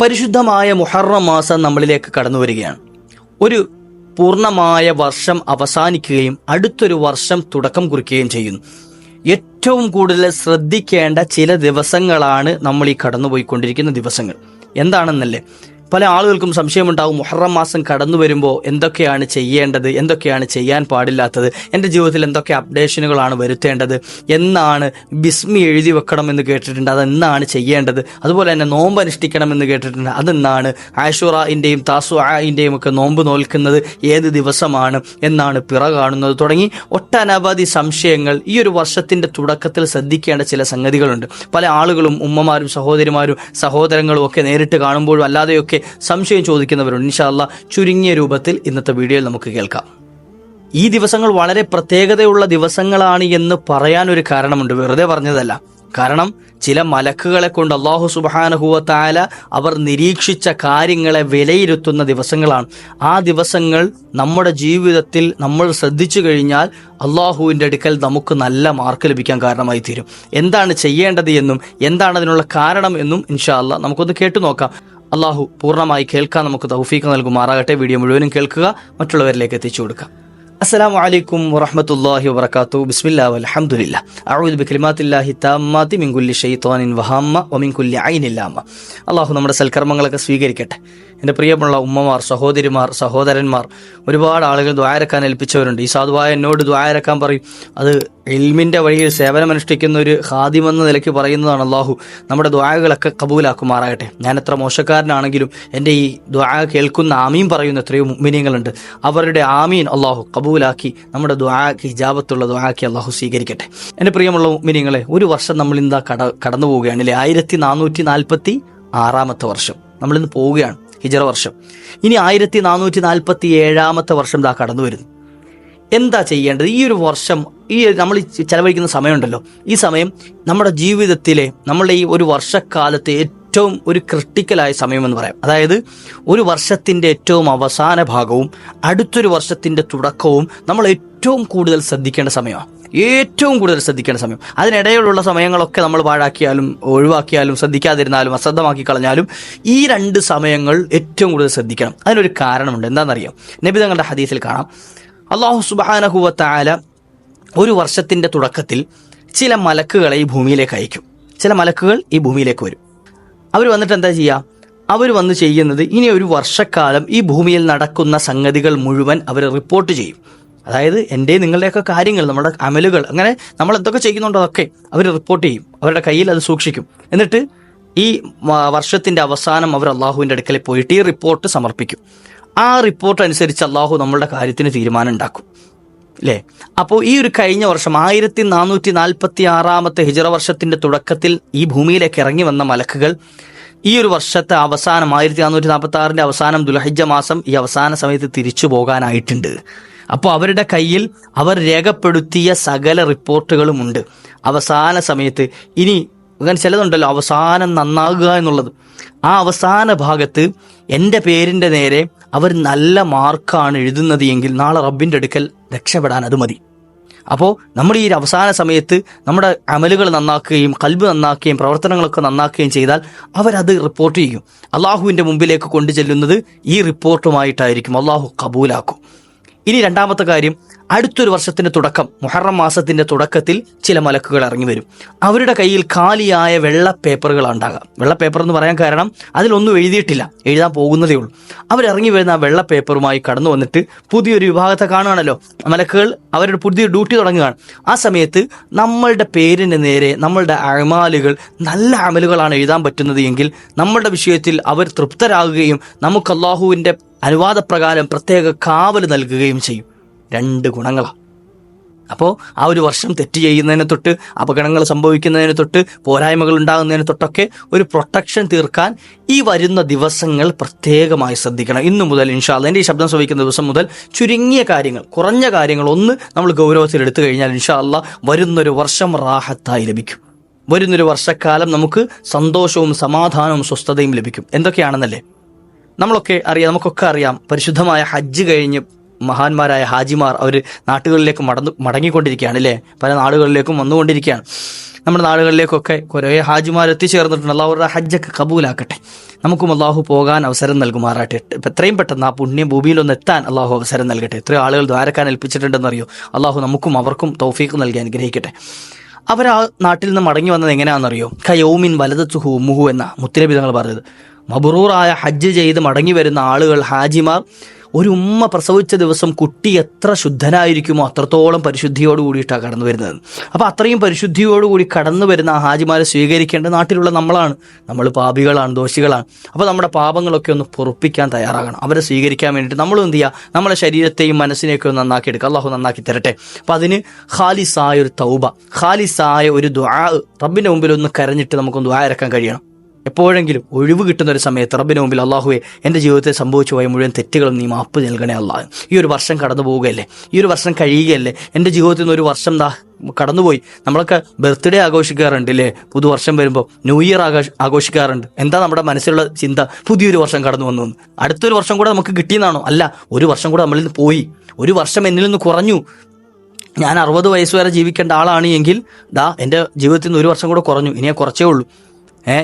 പരിശുദ്ധമായ മുഹറം മാസം നമ്മളിലേക്ക് കടന്നു വരികയാണ്. ഒരു പൂർണ്ണമായ വർഷം അവസാനിക്കുകയും അടുത്തൊരു വർഷം തുടക്കം കുറിക്കുകയും ചെയ്യുന്നു. ഏറ്റവും കൂടുതൽ ശ്രദ്ധിക്കേണ്ട ചില ദിവസങ്ങളാണ് നമ്മൾ ഈ കടന്നുപോയിക്കൊണ്ടിരിക്കുന്ന ദിവസങ്ങൾ. എന്താണെന്നല്ലേ, പല ആളുകൾക്കും സംശയമുണ്ടാകും, മുഹറം മാസം കടന്നു വരുമ്പോൾ എന്തൊക്കെയാണ് ചെയ്യേണ്ടത്, എന്തൊക്കെയാണ് ചെയ്യാൻ പാടില്ലാത്തത്, എൻ്റെ ജീവിതത്തിൽ എന്തൊക്കെ അപ്ഡേഷനുകളാണ് വരുത്തേണ്ടത്, എന്നാണ് ബിസ്മി എഴുതി വെക്കണമെന്ന് കേട്ടിട്ടുണ്ട്, അതെന്നാണ് ചെയ്യേണ്ടത്, അതുപോലെ തന്നെ നോമ്പ് അനുഷ്ഠിക്കണമെന്ന് കേട്ടിട്ടുണ്ട്, അതെന്നാണ് ആഷുറയിൻ്റെയും താസുആയിൻ്റെയും ഒക്കെ നോമ്പ് നോൽക്കുന്നത് ഏത് ദിവസമാണ്, എന്നാണ് പിറ കാണുന്നത്, തുടങ്ങി ഒട്ടനവധി സംശയങ്ങൾ ഈ ഒരു വർഷത്തിൻ്റെ തുടക്കത്തിൽ ശ്രദ്ധിക്കേണ്ട ചില സംഗതികളുണ്ട്. പല ആളുകളും ഉമ്മമാരും സഹോദരിമാരും സഹോദരങ്ങളും ഒക്കെ നേരിട്ട് കാണുമ്പോഴും അല്ലാതെയൊക്കെ സംശയം ചോദിക്കുന്നവരുണ്ട്. ഇൻഷാ അല്ലാഹ് ചുരുങ്ങിയ രൂപത്തിൽ ഇന്നത്തെ വീഡിയോയിൽ നമുക്ക് കേൾക്കാം. ഈ ദിവസങ്ങൾ വളരെ പ്രത്യേകതയുള്ള ദിവസങ്ങളാണ് എന്ന് പറയാൻ ഒരു കാരണമുണ്ട്, വെറുതെ പറഞ്ഞതല്ല. കാരണം ചില മലക്കുകളെ കൊണ്ട് അല്ലാഹു സുബ്ഹാനഹു വ തആല അവർ നിരീക്ഷിച്ച കാര്യങ്ങളെ വിലയിരുത്തുന്ന ദിവസങ്ങളാണ്. ആ ദിവസങ്ങൾ നമ്മുടെ ജീവിതത്തിൽ നമ്മൾ ശ്രദ്ധിച്ചു കഴിഞ്ഞാൽ അള്ളാഹുവിൻ്റെ അടുക്കൽ നമുക്ക് നല്ല മാർക്ക് ലഭിക്കാൻ കാരണമായി തീരും. എന്താണ് ചെയ്യേണ്ടത് എന്നും എന്താണ് അതിനുള്ള കാരണം എന്നും ഇൻഷാ അല്ലാഹ് നമുക്കൊന്ന് കേട്ടു നോക്കാം. അള്ളാഹു പൂർണ്ണമായി കേൾക്കാൻ നമുക്ക് തൗഫീഖ് നൽകുമാറാകട്ടെ. വീഡിയോ മുഴുവനും കേൾക്കുക, മറ്റുള്ളവരിലേക്ക് എത്തിച്ചു കൊടുക്കുക. അസ്സലാമു അലൈക്കും വറഹ്മത്തുള്ളാഹി വബറകാതുഹു. ബിസ്മില്ലാഹി വൽഹംദുലില്ലാഹ്. അഊദു ബികലിമാത്തില്ലാഹി തമ്മാത്തി മിൻ കുല്ലി ശൈത്വാനിൻ വഹമ്മ വമിൻ കുല്ലി ഐനിൻ ലാമ. അള്ളാഹു നമ്മുടെ സൽക്കർമ്മങ്ങളൊക്കെ സ്വീകരിക്കട്ടെ. എൻ്റെ പ്രിയമുള്ള ഉമ്മമാർ, സഹോദരിമാർ, സഹോദരന്മാർ, ഒരുപാട് ആളുകൾ ദുആയിരക്കാൻ ഏൽപ്പിച്ചവരുണ്ട്. ഈ സാധുവായ എന്നോട് ദുആയിരക്കാൻ പറയും. അത് ഇൽമിൻ്റെ വഴിയിൽ സേവനമനുഷ്ഠിക്കുന്ന ഒരു ഖാദിമെന്ന നിലയ്ക്ക് പറയുന്നതാണ്. അള്ളാഹു നമ്മുടെ ദുആകളൊക്കെ കബൂലാക്കുമാറാകട്ടെ. ഞാൻ എത്ര മോശക്കാരനാണെങ്കിലും എൻ്റെ ഈ ദുആ കേൾക്കുന്ന ആമീൻ പറയുന്ന എത്രയോ മുഅ്മിനീങ്ങളുണ്ട്. അവരുടെ ആമീൻ അള്ളാഹു കബൂലാക്കി നമ്മുടെ ദുആക്ക് ഇജാബത്തുള്ള ദുആക്കി അള്ളാഹു സ്വീകരിക്കട്ടെ. എൻ്റെ പ്രിയമുള്ള മുഅ്മിനീങ്ങളെ, ഒരു വർഷം നമ്മളിന്താ കടന്നു പോവുകയാണ് അല്ലേ? 1446 വർഷം നമ്മളിന്ന് പോവുകയാണ്, ഹിജറ വർഷം. ഇനി 1447 വർഷം ഇതാ കടന്നു വരുന്നു. എന്താ ചെയ്യേണ്ടത്? ഈ ഒരു വർഷം, ഈ നമ്മൾ ചെലവഴിക്കുന്ന സമയമുണ്ടല്ലോ, ഈ സമയം നമ്മുടെ ജീവിതത്തിലെ, നമ്മളുടെ ഈ ഒരു വർഷക്കാലത്തെ ഏറ്റവും ഒരു ക്രിട്ടിക്കലായ സമയമെന്ന് പറയാം. അതായത് ഒരു വർഷത്തിൻ്റെ ഏറ്റവും അവസാന ഭാഗവും അടുത്തൊരു വർഷത്തിൻ്റെ തുടക്കവും നമ്മൾ ഏറ്റവും കൂടുതൽ ശ്രദ്ധിക്കേണ്ട സമയമാണ്. ഏറ്റവും കൂടുതൽ ശ്രദ്ധിക്കേണ്ട സമയം. അതിനിടയിലുള്ള സമയങ്ങളൊക്കെ നമ്മൾ പാഴാക്കിയാലും ഒഴിവാക്കിയാലും ശ്രദ്ധിക്കാതിരുന്നാലും അശ്രദ്ധമാക്കി കളഞ്ഞാലും ഈ രണ്ട് സമയങ്ങൾ ഏറ്റവും കൂടുതൽ ശ്രദ്ധിക്കണം. അതിനൊരു കാരണമുണ്ട്. എന്താണെന്നറിയാം? നബി തങ്ങളുടെ ഹദീസിൽ കാണാം, അല്ലാഹു സുബ്ഹാനഹു വ തആല ഒരു വർഷത്തിൻ്റെ തുടക്കത്തിൽ ചില മലക്കുകളെ ഈ ഭൂമിയിലേക്ക് അയക്കും. ചില മലക്കുകൾ ഈ ഭൂമിയിലേക്ക് വരും. അവർ വന്നിട്ട് എന്താ ചെയ്യുക? അവർ വന്ന് ചെയ്യുന്നത്, ഇനി ഒരു വർഷക്കാലം ഈ ഭൂമിയിൽ നടക്കുന്ന സംഗതികൾ മുഴുവൻ അവർ റിപ്പോർട്ട് ചെയ്യും. അതായത് എൻ്റെ നിങ്ങളുടെയൊക്കെ കാര്യങ്ങൾ, നമ്മുടെ അമലുകൾ, അങ്ങനെ നമ്മൾ എന്തൊക്കെ ചെയ്യുന്നുണ്ടോ അതൊക്കെ അവർ റിപ്പോർട്ട് ചെയ്യും. അവരുടെ കയ്യിൽ അത് സൂക്ഷിക്കും. എന്നിട്ട് ഈ വർഷത്തിൻ്റെ അവസാനം അവർ അള്ളാഹുവിൻ്റെ അടുക്കൽ പോയിട്ട് ഈ റിപ്പോർട്ട് സമർപ്പിക്കും. ആ റിപ്പോർട്ട് അനുസരിച്ച് അള്ളാഹു നമ്മളുടെ കാര്യത്തിന് തീരുമാനം ഉണ്ടാക്കും, അല്ലേ? അപ്പോൾ ഈ ഒരു കഴിഞ്ഞ വർഷം 1446 ഹിജറ വർഷത്തിൻ്റെ തുടക്കത്തിൽ ഈ ഭൂമിയിലേക്ക് ഇറങ്ങി വന്ന മലക്കുകൾ ഈ ഒരു വർഷത്തെ അവസാനം 1446 അവസാനം ദുൽഹിജ്ജ മാസം ഈ അവസാന സമയത്ത് തിരിച്ചു പോകാനായിട്ടുണ്ട്. അപ്പോൾ അവരുടെ കയ്യിൽ അവർ രേഖപ്പെടുത്തിയ സകല റിപ്പോർട്ടുകളുമുണ്ട്. അവസാന സമയത്ത് ഇനി അങ്ങനെ ചിലതുണ്ടല്ലോ, അവസാനം നന്നാകുക എന്നുള്ളത്. ആ അവസാന ഭാഗത്ത് എൻ്റെ പേരിൻ്റെ നേരെ അവർ നല്ല മാർക്കാണ് എഴുതുന്നത് എങ്കിൽ നാളെ റബ്ബിൻ്റെ അടുക്കൽ രക്ഷപ്പെടാൻ അത് മതി. അപ്പോൾ നമ്മൾ ഈ അവസാന സമയത്ത് നമ്മുടെ അമലുകൾ നന്നാക്കുകയും ഖൽബ് നന്നാക്കുകയും പ്രവർത്തനങ്ങളൊക്കെ നന്നാക്കുകയും ചെയ്താൽ അവരത് റിപ്പോർട്ട് ചെയ്യും. അള്ളാഹുവിൻ്റെ മുമ്പിലേക്ക് കൊണ്ടു ചെല്ലുന്നത് ഈ റിപ്പോർട്ടുമായിട്ടായിരിക്കും. അള്ളാഹു കബൂലാക്കും. ഇനി രണ്ടാമത്തെ കാര്യം, അടുത്തൊരു വർഷത്തിൻ്റെ തുടക്കം, മുഹറം മാസത്തിൻ്റെ തുടക്കത്തിൽ ചില മലക്കുകൾ ഇറങ്ങി വരും. അവരുടെ കയ്യിൽ ഖാലിയായ വെള്ള പേപ്പറുകളാണ് ഉണ്ടാകുക. വെള്ള പേപ്പർ എന്ന് പറയാൻ കാരണം അതിലൊന്നും എഴുതിയിട്ടില്ല, എഴുതാൻ പോകുന്നതേ ഉള്ളൂ. അവരിറങ്ങി വരുന്ന ആ വെള്ള പേപ്പറുമായി കടന്നു വന്നിട്ട് പുതിയൊരു വിഭാഗത്തെ കാണുകയാണല്ലോ മലക്കുകൾ, അവരുടെ പുതിയ ഡ്യൂട്ടി തുടങ്ങുകയാണ്. ആ സമയത്ത് നമ്മളുടെ പേരിന് നേരെ നമ്മളുടെ അമാലുകൾ, നല്ല അമലുകളാണ് എഴുതാൻ പറ്റുന്നത് എങ്കിൽ നമ്മളുടെ വിഷയത്തിൽ അവർ തൃപ്തരാകുകയും നമുക്ക് അല്ലാഹുവിൻ്റെ അനുവാദപ്രകാരം പ്രത്യേക കാവൽ നൽകുകയും ചെയ്യും. രണ്ട് ഗുണങ്ങളാണ്. അപ്പോൾ ആ ഒരു വർഷം തെറ്റ് ചെയ്യുന്നതിന് തൊട്ട്, അപകടങ്ങൾ സംഭവിക്കുന്നതിന് തൊട്ട്, പോരായ്മകൾ ഉണ്ടാകുന്നതിന് തൊട്ടൊക്കെ ഒരു പ്രൊട്ടക്ഷൻ തീർക്കാൻ ഈ വരുന്ന ദിവസങ്ങൾ പ്രത്യേകമായി ശ്രദ്ധിക്കണം. ഇന്നു മുതൽ ഇൻഷാ അല്ലാഹ് എൻ്റെ ഈ ശബ്ദം ശ്രവിക്കുന്ന ദിവസം മുതൽ ചുരുങ്ങിയ കാര്യങ്ങൾ, കുറഞ്ഞ കാര്യങ്ങൾ ഒന്ന് നമ്മൾ ഗൗരവത്തിൽ എടുത്തു കഴിഞ്ഞാൽ ഇൻഷാ അല്ലാഹ് വരുന്നൊരു വർഷം റാഹത്തായി ലഭിക്കും. വരുന്നൊരു വർഷക്കാലം നമുക്ക് സന്തോഷവും സമാധാനവും സ്വസ്ഥതയും ലഭിക്കും. എന്തൊക്കെയാണെന്നല്ലേ നമുക്കൊക്കെ അറിയാം. പരിശുദ്ധമായ ഹജ്ജ് കഴിഞ്ഞ് മഹാന്മാരായ ഹാജിമാർ അവർ നാട്ടുകളിലേക്ക് മടങ്ങിക്കൊണ്ടിരിക്കുകയാണ്, അല്ലേ? പല നാടുകളിലേക്കും വന്നുകൊണ്ടിരിക്കുകയാണ്. നമ്മുടെ നാടുകളിലേക്കൊക്കെ കുറേ ഹാജിമാർ എത്തിച്ചേർന്നിട്ടുണ്ട്. അല്ലാഹു അവരുടെ ഹജ്ജൊക്കെ കബൂലാക്കട്ടെ. നമുക്കും അള്ളാഹു പോകാൻ അവസരം നൽകുമാറാട്ടെ. എത്രയും പെട്ടെന്ന് ആ പുണ്യ ഭൂമിയിലൊന്ന് എത്താൻ അള്ളാഹു അവസരം നൽകട്ടെ. എത്രയോ ആളുകൾ ദ്വാരക്കാൻ ഏൽപ്പിച്ചിട്ടുണ്ടെന്നറിയോ. അള്ളാഹു നമുക്കും അവർക്കും തൗഫീഖ് നൽകി അനുഗ്രഹിക്കട്ടെ. അവർ ആ നാട്ടിൽ നിന്ന് മടങ്ങി വന്നത് എങ്ങനെയാണെന്നറിയോ? കയൗമിൻ വലദത്തുഹു ഉമ്മുഹു എന്ന മുത്തനബി തങ്ങൾ പറഞ്ഞത്. മബ്റൂറായ ഹജ്ജ് ചെയ്ത് മടങ്ങി വരുന്ന ആളുകൾ, ഹാജിമാർ, ഒരു ഉമ്മ പ്രസവിച്ച ദിവസം കുട്ടി എത്ര ശുദ്ധനായിരിക്കുമോ അത്രത്തോളം പരിശുദ്ധിയോട് കൂടിയിട്ടാണ് കടന്നു വരുന്നത്. അപ്പോൾ അത്രയും പരിശുദ്ധിയോടുകൂടി കടന്നു വരുന്ന ആ ഹാജിമാരെ സ്വീകരിക്കേണ്ട നാട്ടിലുള്ള നമ്മളാണ്. നമ്മൾ പാപികളാണ്, ദോഷികളാണ്. അപ്പോൾ നമ്മുടെ പാപങ്ങളൊക്കെ ഒന്ന് പൊറുപ്പിക്കാൻ തയ്യാറാകണം. അവരെ സ്വീകരിക്കാൻ വേണ്ടിയിട്ട് നമ്മളും എന്ത് ചെയ്യുക? നമ്മുടെ ശരീരത്തെയും മനസ്സിനെയൊക്കെ ഒന്ന് നന്നാക്കി എടുക്കുക. അള്ളാഹു നന്നാക്കി തരട്ടെ. അപ്പോൾ അതിന് ഖാലിസായ ഒരു തൗബ, ഖാലിസായ ഒരു ദുആ, റബ്ബിൻ്റെ മുമ്പിൽ ഒന്ന് കരഞ്ഞിട്ട് നമുക്കൊന്ന് ദുആ ഇറക്കാൻ കഴിയണം. എപ്പോഴെങ്കിലും ഒഴിവ് കിട്ടുന്ന ഒരു സമയത്ത് റബ്ബിന് മുമ്പിൽ, അള്ളാഹുവെ, എൻ്റെ ജീവിതത്തിൽ സംഭവിച്ചു പോയ മുഴുവൻ തെറ്റുകളും നീ മാപ്പ് നൽകണേ അള്ളാഹ്. ഈ ഒരു വർഷം കടന്നു പോവുകയല്ലേ, ഈ ഒരു വർഷം കഴിയുകയല്ലേ, എൻ്റെ ജീവിതത്തിൽ നിന്ന് ഒരു വർഷം കടന്നുപോയി. നമ്മളൊക്കെ ബർത്ത്ഡേ ആഘോഷിക്കാറുണ്ട് അല്ലേ? പുതുവർഷം വരുമ്പോൾ ന്യൂ ഇയർ ആഘോഷിക്കാറുണ്ട്. എന്താ നമ്മുടെ മനസ്സിലുള്ള ചിന്ത? പുതിയൊരു വർഷം കടന്നു വന്നു, അടുത്തൊരു വർഷം കൂടെ നമുക്ക് കിട്ടിയെന്നാണോ? അല്ല, ഒരു വർഷം കൂടെ നമ്മളിൽ നിന്ന് പോയി, ഒരു വർഷം എന്നിൽ നിന്ന് കുറഞ്ഞു. ഞാൻ 60 വയസ്സ് വരെ ജീവിക്കേണ്ട ആളാണ് എങ്കിൽ എൻ്റെ ജീവിതത്തിൽ നിന്ന് ഒരു വർഷം കൂടെ കുറഞ്ഞു, ഇനി കുറച്ചേ ഉള്ളൂ.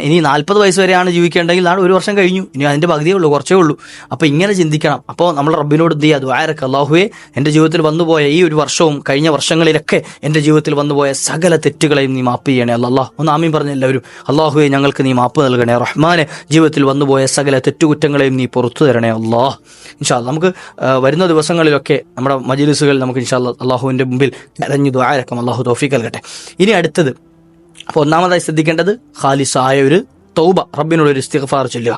ഇനി 40 വയസ്സ് വരെയാണ് ജീവിക്കേണ്ടെങ്കിൽ നാളെ ഒരു വർഷം കഴിഞ്ഞു, ഇനി അതിൻ്റെ പകുതിയേ ഉള്ളൂ, കുറച്ചേ ഉള്ളൂ. അപ്പോൾ ഇങ്ങനെ ചിന്തിക്കണം. അപ്പോൾ നമ്മൾ റബ്ബിനോട് എന്ത് ചെയ്യുക? ദുആ ഇറക്കുക. അല്ലാഹുവേ, എൻ്റെ ജീവിതത്തിൽ വന്നുപോയ ഈ ഒരു വർഷവും കഴിഞ്ഞ വർഷങ്ങളിലൊക്കെ എൻ്റെ ജീവിതത്തിൽ വന്നുപോയ സകല തെറ്റുകളെയും നീ മാപ്പ് ചെയ്യണേ അല്ലാഹ്. ഒന്ന് ആമീൻ പറഞ്ഞ എല്ലാവരും. അല്ലാഹുവേ, ഞങ്ങൾക്ക് നീ മാപ്പ് നൽകണേ റഹ്മാനെ. ജീവിതത്തിൽ വന്നുപോയ സകല തെറ്റുകുറ്റങ്ങളെയും നീ പുറത്തു തരണേ അല്ലാഹ്. ഇൻഷാ അല്ലാഹ് നമുക്ക് വരുന്ന ദിവസങ്ങളിലൊക്കെ നമ്മുടെ മജ്‌ലിസുകളിൽ നമുക്ക് ഇൻഷാ അല്ലാഹ് അല്ലാഹുവിൻ്റെ മുമ്പിൽ കരഞ്ഞു ദുആ ഇറക്കാം. അല്ലാഹു തൗഫീഖ് നൽകട്ടെ. ഇനി അടുത്തത്, അപ്പോൾ ഒന്നാമതായി ശ്രദ്ധിക്കേണ്ടത് ഖാലിസായ ഒരു തൗബ, റബ്ബിനോടൊരു ഇസ്തിഗ്ഫാർ ചൊല്ലുക.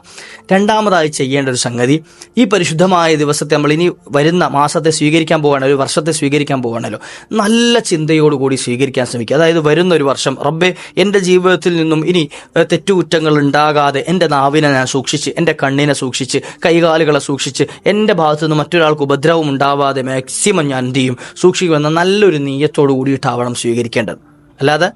രണ്ടാമതായി ചെയ്യേണ്ട ഒരു സംഗതി, ഈ പരിശുദ്ധമായ ദിവസത്തെ നമ്മൾ ഇനി വരുന്ന മാസത്തെ സ്വീകരിക്കാൻ പോവുകയാണല്ലോ, ഒരു വർഷത്തെ സ്വീകരിക്കാൻ പോവുകയാണല്ലോ, നല്ല ചിന്തയോടുകൂടി സ്വീകരിക്കാൻ ശ്രമിക്കുക. അതായത് വരുന്ന ഒരു വർഷം, റബ്ബെ, എൻ്റെ ജീവിതത്തിൽ നിന്നും ഇനി തെറ്റുകുറ്റങ്ങൾ ഉണ്ടാകാതെ എൻ്റെ നാവിനെ ഞാൻ സൂക്ഷിച്ച്, എൻ്റെ കണ്ണിനെ സൂക്ഷിച്ച്, കൈകാലുകളെ സൂക്ഷിച്ച്, എൻ്റെ ഭാഗത്തു നിന്ന് മറ്റൊരാൾക്ക് ഉപദ്രവം ഉണ്ടാവാതെ മാക്സിമം ഞാൻ എന്ത് ചെയ്യും? സൂക്ഷിക്കുമെന്ന നല്ലൊരു നീയത്തോടു കൂടിയിട്ടാവണം സ്വീകരിക്കേണ്ടത്. അല്ലാതെ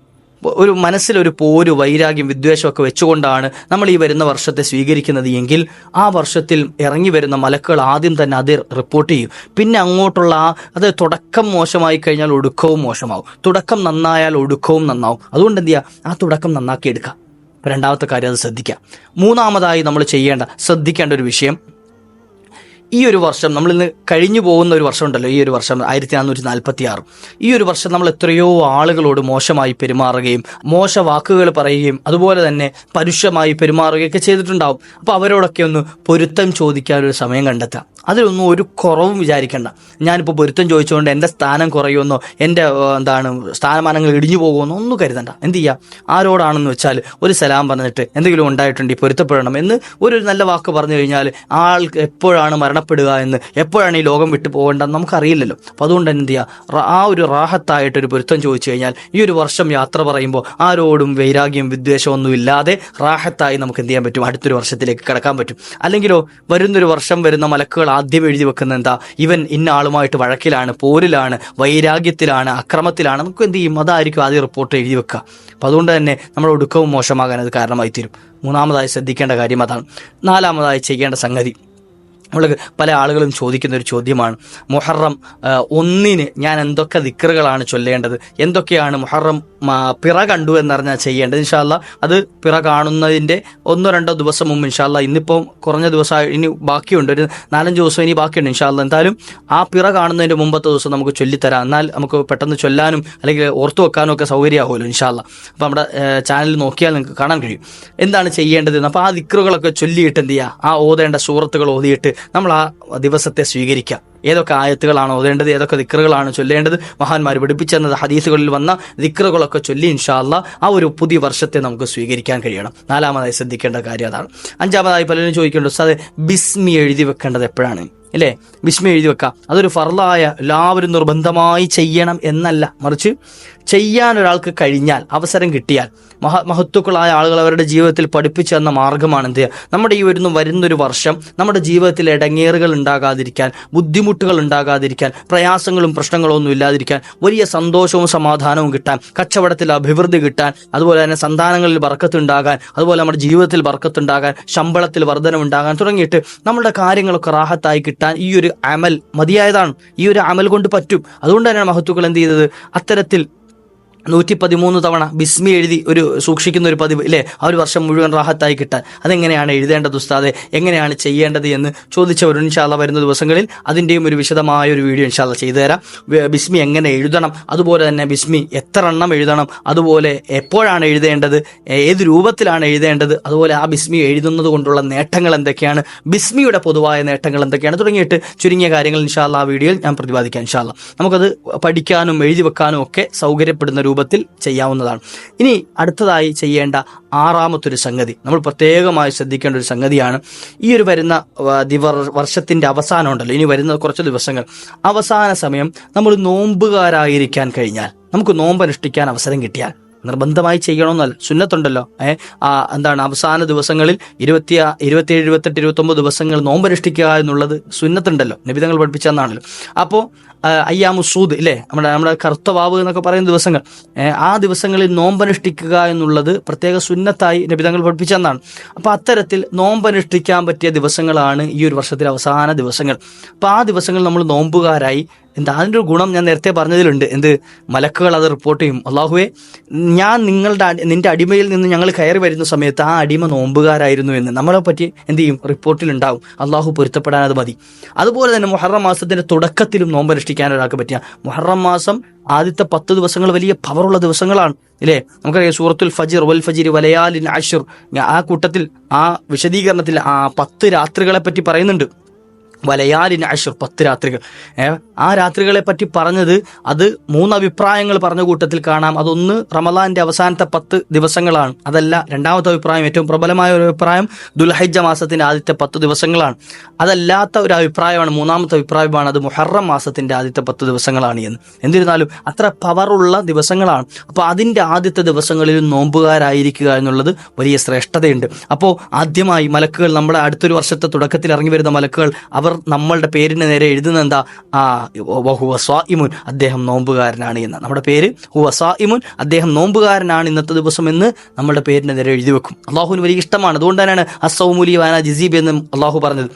ഒരു മനസ്സിലൊരു പോര്, വൈരാഗ്യം, വിദ്വേഷമൊക്കെ വെച്ചുകൊണ്ടാണ് നമ്മൾ ഈ വരുന്ന വർഷത്തെ സ്വീകരിക്കുന്നത് എങ്കിൽ ആ വർഷത്തിൽ ഇറങ്ങി വരുന്ന മലക്കുകൾ ആദ്യം തന്നെ അത് റിപ്പോർട്ട് ചെയ്യും. പിന്നെ അങ്ങോട്ടുള്ള അത് തുടക്കം മോശമായി കഴിഞ്ഞാൽ ഒടുക്കവും മോശമാവും, തുടക്കം നന്നായാൽ ഒടുക്കവും നന്നാവും. അതുകൊണ്ട് എന്ത് ചെയ്യുക? ആ തുടക്കം നന്നാക്കി എടുക്കുക. രണ്ടാമത്തെ കാര്യം അത് ശ്രദ്ധിക്കുക. മൂന്നാമതായി നമ്മൾ ശ്രദ്ധിക്കേണ്ട ഒരു വിഷയം, ഈ ഒരു വർഷം നമ്മളിന്ന് കഴിഞ്ഞു പോകുന്ന ഒരു വർഷം ഉണ്ടല്ലോ, ഈ ഒരു വർഷം 1446, ഈ ഒരു വർഷം നമ്മൾ എത്രയോ ആളുകളോട് മോശമായി പെരുമാറുകയും മോശ വാക്കുകൾ പറയുകയും അതുപോലെ തന്നെ പരുഷമായി പെരുമാറുകയൊക്കെ ചെയ്തിട്ടുണ്ടാവും. അപ്പോൾ അവരോടൊക്കെ ഒന്ന് പൊരുത്തം ചോദിക്കാനൊരു സമയം കണ്ടെത്തുക. അതിലൊന്നും ഒരു കുറവും വിചാരിക്കേണ്ട. ഞാനിപ്പോൾ പൊരുത്തം ചോദിച്ചുകൊണ്ട് എൻ്റെ സ്ഥാനം കുറയുമെന്നോ എൻ്റെ സ്ഥാനമാനങ്ങൾ ഇടിഞ്ഞു പോകുമെന്നോ ഒന്നും കരുതണ്ട. എന്ത് ചെയ്യുക? ആരോടാണെന്ന് വെച്ചാൽ ഒരു സലാം പറഞ്ഞിട്ട് എന്തെങ്കിലും ഉണ്ടായിട്ടുണ്ടെങ്കിൽ പൊരുത്തപ്പെടണം എന്ന് ഒരു നല്ല വാക്ക് പറഞ്ഞു കഴിഞ്ഞാൽ ആൾക്ക് എപ്പോഴാണ് മരണപ്പെടുക എന്ന്, എപ്പോഴാണ് ഈ ലോകം വിട്ടു പോകേണ്ടതെന്ന് നമുക്കറിയില്ലല്ലോ. അപ്പോൾ അതുകൊണ്ട് തന്നെ എന്ത് ചെയ്യുക? ആ ഒരു റാഹത്തായിട്ടൊരു പൊരുത്തം ചോദിച്ചു കഴിഞ്ഞാൽ ഈ ഒരു വർഷം യാത്ര പറയുമ്പോൾ ആരോടും വൈരാഗ്യം, വിദ്വേഷമൊന്നും ഇല്ലാതെ റാഹത്തായി നമുക്ക് എന്ത് ചെയ്യാൻ പറ്റും? അടുത്തൊരു വർഷത്തിലേക്ക് കടക്കാൻ പറ്റും. അല്ലെങ്കിലോ വരുന്നൊരു വർഷം വരുന്ന മലക്കുകൾ ആദ്യം എഴുതി വെക്കുന്ന എന്താ? ഇവൻ ഇന്ന ആളുമായിട്ട് വഴക്കിലാണ്, പോരിലാണ്, വൈരാഗ്യത്തിലാണ്, അക്രമത്തിലാണ്. നമുക്ക് എന്ത് ചെയ്യും? അതായിരിക്കും ആദ്യം റിപ്പോർട്ട് എഴുതി വെക്കുക. അപ്പോൾ അതുകൊണ്ട് തന്നെ നമ്മുടെ ഒടുക്കവും മോശമാകാൻ അത് കാരണമായി തീരും. മൂന്നാമതായി ശ്രദ്ധിക്കേണ്ട കാര്യം അതാണ്. നാലാമതായി ചെയ്യേണ്ട സംഗതി, നമ്മൾ പല ആളുകളും ചോദിക്കുന്ന ഒരു ചോദ്യമാണ്, മുഹറം 1 ഞാൻ എന്തൊക്കെ ദിക്റുകളാണ് ചൊല്ലേണ്ടത്, എന്തൊക്കെയാണ് മുഹറം പിറ കണ്ടു എന്നറിഞ്ഞാൽ ചെയ്യേണ്ടത്? ഇൻഷാ അല്ലാഹ് അത് പിറ കാണുന്നതിൻ്റെ 1-2 ദിവസം മുമ്പ്, ഇൻഷാ അല്ലാഹ് ഇന്നിപ്പോൾ കുറഞ്ഞ ദിവസമായി, ഇനി ബാക്കിയുണ്ട്, ഒരു 4-5 ദിവസം ഇനി ബാക്കിയുണ്ട്. ഇൻഷാ അല്ലാഹ് എന്തായാലും ആ പിറ കാണുന്നതിൻ്റെ മുമ്പത്തെ ദിവസം നമുക്ക് ചൊല്ലിത്തരാം. എന്നാൽ നമുക്ക് പെട്ടെന്ന് ചൊല്ലാനും അല്ലെങ്കിൽ ഓർത്തു വെക്കാനും ഒക്കെ സൗകര്യമാകുമല്ലോ ഇൻഷാ അല്ലാഹ്. അപ്പോൾ നമ്മുടെ ചാനൽ നോക്കിയാൽ നിങ്ങൾക്ക് കാണാൻ കഴിയും എന്താണ് ചെയ്യേണ്ടത്. അപ്പോൾ ആ ദിക്റുകളൊക്കെ ചൊല്ലിയിട്ട് എന്ത് ചെയ്യുക? ആ ഓതേണ്ട സൂറത്തുകൾ ഓതിയിട്ട് നമ്മൾ ആ ദിവസത്തെ സ്വീകരിക്കുക. ഏതൊക്കെ ആയത്തുകളാണ് ഓതേണ്ടത്, ഏതൊക്കെ ദിക്റുകളാണ് ചൊല്ലേണ്ടത്, മഹാന്മാർ പഠിപ്പിച്ചെന്നത് ഹദീസുകളിൽ വന്ന ദിക്റുകളൊക്കെ ചൊല്ലി ഇൻഷാ അല്ലാഹ് ആ ഒരു പുതിയ വർഷത്തെ നമുക്ക് സ്വീകരിക്കാൻ കഴിയണം. നാലാമതായി ശ്രദ്ധിക്കേണ്ട കാര്യം അതാണ്. അഞ്ചാമതായി പലരും ചോദിക്കേണ്ടത്, ഉസ്താദേ, ബിസ്മി എഴുതി വെക്കേണ്ടത് എപ്പോഴാണ്? അല്ലേ, ബിസ്മി എഴുതി വെക്കാം. അതൊരു ഫർളായ എല്ലാവരും നിർബന്ധമായി ചെയ്യണം എന്നല്ല, മറിച്ച് ചെയ്യാൻ ഒരാൾക്ക് കഴിഞ്ഞാൽ, അവസരം കിട്ടിയാൽ, മഹത്തുക്കളായ ആളുകൾ അവരുടെ ജീവിതത്തിൽ പഠിപ്പിച്ചു തന്ന മാർഗ്ഗമാണ് എന്ത് ചെയ്യുക? നമ്മുടെ ഈ വരുന്നൊരു വർഷം നമ്മുടെ ജീവിതത്തിൽ ഇടങ്ങേറുകൾ ഉണ്ടാകാതിരിക്കാൻ, ബുദ്ധിമുട്ടുകൾ ഉണ്ടാകാതിരിക്കാൻ, പ്രയാസങ്ങളും പ്രശ്നങ്ങളും ഒന്നും ഇല്ലാതിരിക്കാൻ, വലിയ സന്തോഷവും സമാധാനവും കിട്ടാൻ, കച്ചവടത്തിൽ അഭിവൃദ്ധി കിട്ടാൻ, അതുപോലെ തന്നെ സന്താനങ്ങളിൽ ബർക്കത്തുണ്ടാകാൻ, അതുപോലെ നമ്മുടെ ജീവിതത്തിൽ ബർക്കത്തുണ്ടാകാൻ, ശമ്പളത്തിൽ വർധനവുണ്ടാകാൻ തുടങ്ങിയിട്ട് നമ്മുടെ കാര്യങ്ങളൊക്കെ റാഹത്തായി കിട്ടാൻ ഈ ഒരു അമൽ മതിയായതാണ്. ഈ ഒരു അമൽ കൊണ്ട് പറ്റും. അതുകൊണ്ട് തന്നെയാണ് മഹത്തുക്കൾ എന്ത് ചെയ്തത്? അത്തരത്തിൽ 113 തവണ ബിസ്മി എഴുതി ഒരു സൂക്ഷിക്കുന്ന ഒരു പതിവ് ഇല്ലേ, ആ ഒരു വർഷം മുഴുവൻ റാഹത്തായി കിട്ടാൻ അതെങ്ങനെയാണ് എഴുതേണ്ടത് ഉസ്താദെ, എങ്ങനെയാണ് ചെയ്യേണ്ടത് എന്ന് ചോദിച്ചവരും ഇൻഷാ അല്ലാഹ് വരുന്ന ദിവസങ്ങളിൽ അതിൻ്റെയും ഒരു വിശദമായ ഒരു വീഡിയോ ഇൻഷാ അല്ലാഹ് ചെയ്തു തരാം. ബിസ്മി എങ്ങനെ എഴുതണം, അതുപോലെ തന്നെ ബിസ്മി എത്ര എണ്ണം എഴുതണം, അതുപോലെ എപ്പോഴാണ് എഴുതേണ്ടത്, ഏത് രൂപത്തിലാണ് എഴുതേണ്ടത്, അതുപോലെ ആ ബിസ്മി എഴുതുന്നത് കൊണ്ടുള്ള നേട്ടങ്ങൾ എന്തൊക്കെയാണ്, ബിസ്മിയുടെ പൊതുവായ നേട്ടങ്ങൾ എന്തൊക്കെയാണ് തുടങ്ങിയിട്ട് ചുരുങ്ങിയ കാര്യങ്ങൾ ഇൻഷാ അല്ലാഹ് ആ വീഡിയോയിൽ ഞാൻ പ്രതിപാദിക്കാം. ഇൻഷാ അല്ലാഹ് നമുക്കത് പഠിക്കാനും എഴുതി വെക്കാനും ഒക്കെ സൗകര്യപ്പെടുന്ന രൂപത്തിൽ ചെയ്യാവുന്നതാണ്. ഇനി അടുത്തതായി ചെയ്യേണ്ട 6ാമത്തൊരു സംഗതി, നമ്മൾ പ്രത്യേകമായി ശ്രദ്ധിക്കേണ്ട ഒരു സംഗതിയാണ്. ഈ ഒരു വരുന്ന വർഷത്തിന്റെ അവസാനം ഉണ്ടല്ലോ, ഇനി വരുന്ന കുറച്ച് ദിവസങ്ങൾ, അവസാന സമയം നമ്മൾ നോമ്പുകാരായിരിക്കാൻ കഴിഞ്ഞാൽ, നമുക്ക് നോമ്പ് അനുഷ്ഠിക്കാൻ അവസരം കിട്ടിയാൽ, നിർബന്ധമായി ചെയ്യണമെന്നല്ല, സുന്നത്തുണ്ടല്ലോ. എന്താണ് അവസാന ദിവസങ്ങളിൽ 27, 28, 29 ദിവസങ്ങൾ നോമ്പനുഷ്ഠിക്കുക എന്നുള്ളത് സുന്നത്തുണ്ടല്ലോ, നബിതങ്ങൾ പഠിപ്പിച്ചെന്നാണല്ലോ. അപ്പോൾ അയ്യാമുസൂദ് ഇല്ലേ, നമ്മുടെ കറുത്തവാവ് എന്നൊക്കെ പറയുന്ന ദിവസങ്ങൾ, ആ ദിവസങ്ങളിൽ നോമ്പനുഷ്ഠിക്കുക എന്നുള്ളത് പ്രത്യേക സുന്നത്തായി നബിതങ്ങൾ പഠിപ്പിച്ചെന്നാണ്. അപ്പോൾ അത്തരത്തിൽ നോമ്പനുഷ്ഠിക്കാൻ പറ്റിയ ദിവസങ്ങളാണ് ഈ ഒരു വർഷത്തിലെ അവസാന ദിവസങ്ങൾ. അപ്പോൾ ആ ദിവസങ്ങൾ നമ്മൾ നോമ്പുകാരായി അതിൻ്റെ ഒരു ഗുണം ഞാൻ നേരത്തെ പറഞ്ഞതിലുണ്ട്. മലക്കുകൾ അത് റിപ്പോർട്ട് ചെയ്യും, അള്ളാഹുവേ ഞാൻ നിന്റെ അടിമയിൽ നിന്ന് ഞങ്ങൾ കയറി വരുന്ന സമയത്ത് ആ അടിമ നോമ്പുകാരായിരുന്നു എന്ന് നമ്മളെ പറ്റി എന്ത് ചെയ്യും, റിപ്പോർട്ടിലുണ്ടാവും. അള്ളാഹു പൊരുത്തപ്പെടാൻ അത് മതി. അതുപോലെ തന്നെ മുഹറം മാസത്തിന്റെ തുടക്കത്തിലും നോമ്പനുഷ്ഠിക്കാൻ ഒരാൾക്ക് പറ്റിയ, മുഹറം മാസം ആദ്യത്തെ 10 ദിവസങ്ങൾ വലിയ പവറുള്ള ദിവസങ്ങളാണ് ഇല്ലേ. നമുക്കറിയാം സൂറത്തുൽ ഫജ്ർ, വൽ ഫജ്രി വലയാലിൻ അശ്ർ, ആ കൂട്ടത്തിൽ ആ വിശദീകരണത്തിൽ 10 രാത്രികളെ പറ്റി പറയുന്നുണ്ട്. വലയാലിൻ അശ്ർ, 10 രാത്രികൾ. ആ രാത്രികളെ പറ്റി പറഞ്ഞത് അത് 3 അഭിപ്രായങ്ങൾ പറഞ്ഞ കൂട്ടത്തിൽ കാണാം. അതൊന്ന് റമളാന്റെ അവസാനത്തെ 10 ദിവസങ്ങളാണ്. അതല്ല, രണ്ടാമത്തെ അഭിപ്രായം, ഏറ്റവും പ്രബലമായ ഒരു അഭിപ്രായം ദുൽഹിജ്ജ മാസത്തിന്റെ ആദ്യത്തെ 10 ദിവസങ്ങളാണ്. അതല്ലാത്ത ഒരു അഭിപ്രായമാണ്, മൂന്നാമത്തെ അഭിപ്രായമാണ്, അത് മുഹറം മാസത്തിന്റെ ആദ്യത്തെ 10 ദിവസങ്ങളാണ് എന്ന്. എന്നിരുന്നാലും അത്ര പവറുള്ള ദിവസങ്ങളാണ്. അപ്പോൾ അതിന്റെ ആദ്യത്തെ ദിവസങ്ങളിൽ നോമ്പുകാരായിരിക്കുക എന്നുള്ളത് വലിയ ശ്രേഷ്ഠതയുണ്ട്. അപ്പോൾ ആദ്യമായി മലക്കുകൾ, നമ്മുടെ അടുത്തൊരു വർഷത്തെ തുടക്കത്തിൽ ഇറങ്ങി വരുന്ന മലക്കുകൾ, അവർ നമ്മളുടെ പേരിന് നേരെ എഴുതുന്ന എന്താ, ഹുവ സ്വായിമുൻ, അദ്ദേഹം നോമ്പുകാരനാണ് എന്ന്. നമ്മുടെ പേര് ഹുവ സ്വായിമുൻ, അദ്ദേഹം നോമ്പുകാരനാണ് ഇന്നത്തെ ദിവസം എന്ന് നമ്മളുടെ പേരിന് നേരെ എഴുതി വെക്കും. അള്ളാഹുവിന് വലിയ ഇഷ്ടമാണ്. അതുകൊണ്ട് തന്നെയാണ് അസ്സൗമുലി വാന ജിസീബ് എന്ന് അള്ളാഹു പറഞ്ഞത്.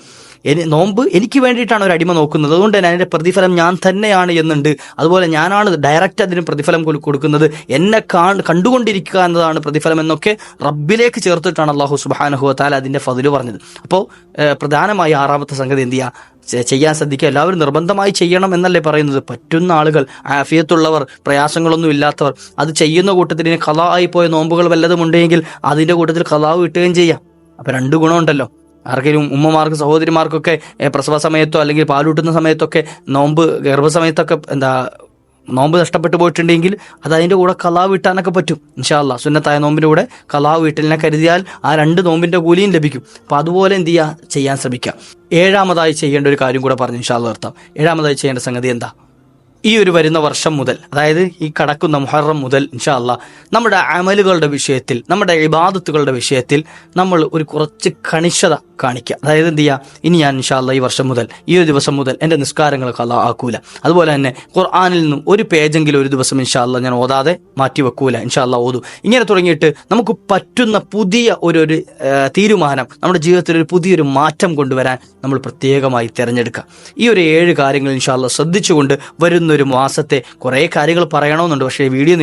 നോമ്പ് എനിക്ക് വേണ്ടിയിട്ടാണ് ഒരു അടിമ നോക്കുന്നത്, അതുകൊണ്ട് തന്നെ അതിൻ്റെ പ്രതിഫലം ഞാൻ തന്നെയാണ് എന്നുണ്ട്. അതുപോലെ ഞാനാണ് ഡയറക്റ്റ് അതിന് പ്രതിഫലം കൊടുക്കുന്നത്, എന്നെ കണ്ടുകൊണ്ടിരിക്കുക എന്നതാണ് പ്രതിഫലം എന്നൊക്കെ റബ്ബിലേക്ക് ചേർത്തിട്ടാണ് അള്ളാഹു സുബ്ഹാനഹു വ തആല അതിൻ്റെ ഫദ്ല് പറഞ്ഞത്. അപ്പോൾ പ്രധാനമായി 6ാമത്തെ സംഗതി എന്ത് ചെയ്യുക, ചെയ്യാൻ ശ്രദ്ധിക്കുക. എല്ലാവരും നിർബന്ധമായി ചെയ്യണം എന്നല്ലേ പറയുന്നത്. പറ്റുന്ന ആളുകൾ, ആഫിയത്തുള്ളവർ, പ്രയാസങ്ങളൊന്നും ഇല്ലാത്തവർ, അത് ചെയ്യുന്ന കൂട്ടത്തിൽ ഇനി ഖളാ ആയി പോയ നോമ്പുകൾ വല്ലതും ഉണ്ടെങ്കിൽ അതിൻ്റെ കൂട്ടത്തിൽ ഖളാവ് കിട്ടുകയും ചെയ്യാം. അപ്പം 2 ഗുണമുണ്ടല്ലോ. ആർക്കെങ്കിലും ഉമ്മമാർക്ക്, സഹോദരിമാർക്കൊക്കെ പ്രസവ സമയത്തോ അല്ലെങ്കിൽ പാലൂട്ടുന്ന സമയത്തൊക്കെ ഗർഭസമയത്തൊക്കെ നോമ്പ് നഷ്ടപ്പെട്ടു പോയിട്ടുണ്ടെങ്കിൽ അത് അതിൻ്റെ കൂടെ ഖളാവ് വീട്ടാനൊക്കെ പറ്റും ഇൻഷാ അല്ലാഹ്. സുന്നത്തായ നോമ്പിൻ്റെ കൂടെ ഖളാവ് വീട്ടലിനെ കരുതിയാൽ ആ 2 നോമ്പിൻ്റെ കൂലിയും ലഭിക്കും. അപ്പോൾ അതുപോലെ എന്ത് ചെയ്യുക, ചെയ്യാൻ ശ്രമിക്കുക. 7ാമതായി ചെയ്യേണ്ട ഒരു കാര്യം കൂടെ പറഞ്ഞു ഇൻഷാ അല്ലാഹ് നിർത്താം. 7ാമതായി ചെയ്യേണ്ട സംഗതി എന്താ, ഈ ഒരു വരുന്ന വർഷം മുതൽ, അതായത് ഈ കടക്കുന്ന മുഹറം മുതൽ ഇൻഷാ അല്ലാഹ് നമ്മുടെ അമലുകളുടെ വിഷയത്തിൽ, നമ്മുടെ ഇബാദത്തുകളുടെ വിഷയത്തിൽ നമ്മൾ ഒരു കുറച്ച് കണിശത കാണിക്കുക. അതായത് എന്ത് ചെയ്യുക, ഇനി ഞാൻ ഇൻഷാ അല്ലാഹ് ഈ വർഷം മുതൽ, ഈ ഒരു ദിവസം മുതൽ എൻ്റെ നിസ്കാരങ്ങൾ ഖളാ ആക്കൂല. അതുപോലെ തന്നെ ഖുർആനിൽ നിന്നും ഒരു പേജെങ്കിലും ഒരു ദിവസം ഇൻഷാ അല്ലാഹ് ഞാൻ ഓതാതെ മാറ്റി വെക്കൂല, ഇൻഷാ അല്ലാഹ് ഓതും. ഇങ്ങനെ തുടങ്ങിയിട്ട് നമുക്ക് പറ്റുന്ന പുതിയ ഒരു തീരുമാനം, നമ്മുടെ ജീവിതത്തിൽ ഒരു പുതിയൊരു മാറ്റം കൊണ്ടുവരാൻ നമ്മൾ പ്രത്യേകമായി തിരഞ്ഞെടുക്കുക. ഈ ഒരു 7 കാര്യങ്ങൾ ഇൻഷാ അല്ലാഹ് ശ്രദ്ധിച്ചുകൊണ്ട് വരുന്നൊരു മാസത്തെ കുറേ കാര്യങ്ങൾ പറയണമെന്നുണ്ട്, പക്ഷേ വീഡിയോ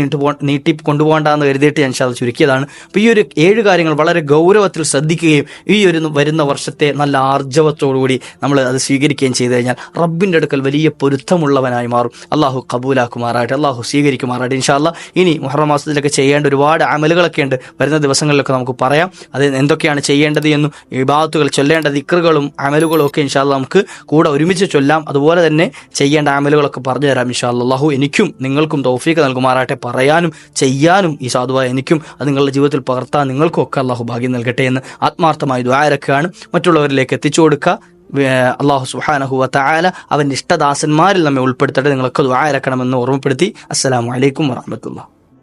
നീട്ടി കൊണ്ടുപോകണ്ടെന്ന് കരുതിയിട്ട് ഞാൻ അത് ചുരുക്കിയതാണ്. അപ്പോൾ ഈ ഒരു 7 കാര്യങ്ങൾ വളരെ ഗൗരവത്തിൽ ശ്രദ്ധിക്കുകയും ഈ ഒരു വരുന്ന വർഷത്തെ നല്ല ആർജവത്തോടുകൂടി നമ്മൾ അത് സ്വീകരിക്കുകയും ചെയ്തു കഴിഞ്ഞാൽ റബ്ബിൻ്റെ അടുക്കൽ വലിയ പൊരുത്തമുള്ളവനായി മാറും. അള്ളാഹു കബൂലാക്കുമാറാട്ടെ, അള്ളാഹു സ്വീകരിക്കുമാറാട്ടെ ഇൻഷാ അല്ലാഹ്. ഇനി മുഹറം മാസത്തിലൊക്കെ ചെയ്യേണ്ട ഒരുപാട് അമലുകളൊക്കെ ഉണ്ട്, വരുന്ന ദിവസങ്ങളിലൊക്കെ നമുക്ക് പറയാം. അത് എന്തൊക്കെയാണ് ചെയ്യേണ്ടത് എന്നും ഇബാദത്തുകൾ, ചൊല്ലേണ്ട ദിക്റുകളും അമലുകളും ഒക്കെ ഇൻഷാ അല്ലാഹ് നമുക്ക് കൂടെ ഒരുമിച്ച് ചൊല്ലാം. അതുപോലെ തന്നെ ചെയ്യേണ്ട അമലുകളൊക്കെ പറഞ്ഞു തരാം ഇൻഷാ അല്ലാഹ്. അല്ലാഹു എനിക്കും നിങ്ങൾക്കും തൗഫീഖ് നൽകുമാറാട്ടെ. പറയാനും ചെയ്യാനും ഈ സാധുവായ എനിക്കും അത് നിങ്ങളുടെ ജീവിതത്തിൽ പകർത്താൻ നിങ്ങൾക്കും ഒക്കെ അള്ളാഹു ഭാഗ്യം നൽകട്ടെ എന്ന് ആത്മാർത്ഥമായി ദുആ ഇറക്കുകയാണ്. മറ്റുള്ളവരിലേക്ക് എത്തിച്ചു കൊടുക്കുക. അല്ലാഹു സുബ്ഹാനഹു വ തആല അവൻ്റെ ഇഷ്ടദാസന്മാരിൽ നമ്മെ ഉൾപ്പെടുത്തട്ടെ. നിങ്ങളൊക്കെ ദുആ ഇറക്കണമെന്ന് ഓർമ്മപ്പെടുത്തി. അസ്സലാമു അലൈക്കും വറഹ്മത്തുള്ളാഹി.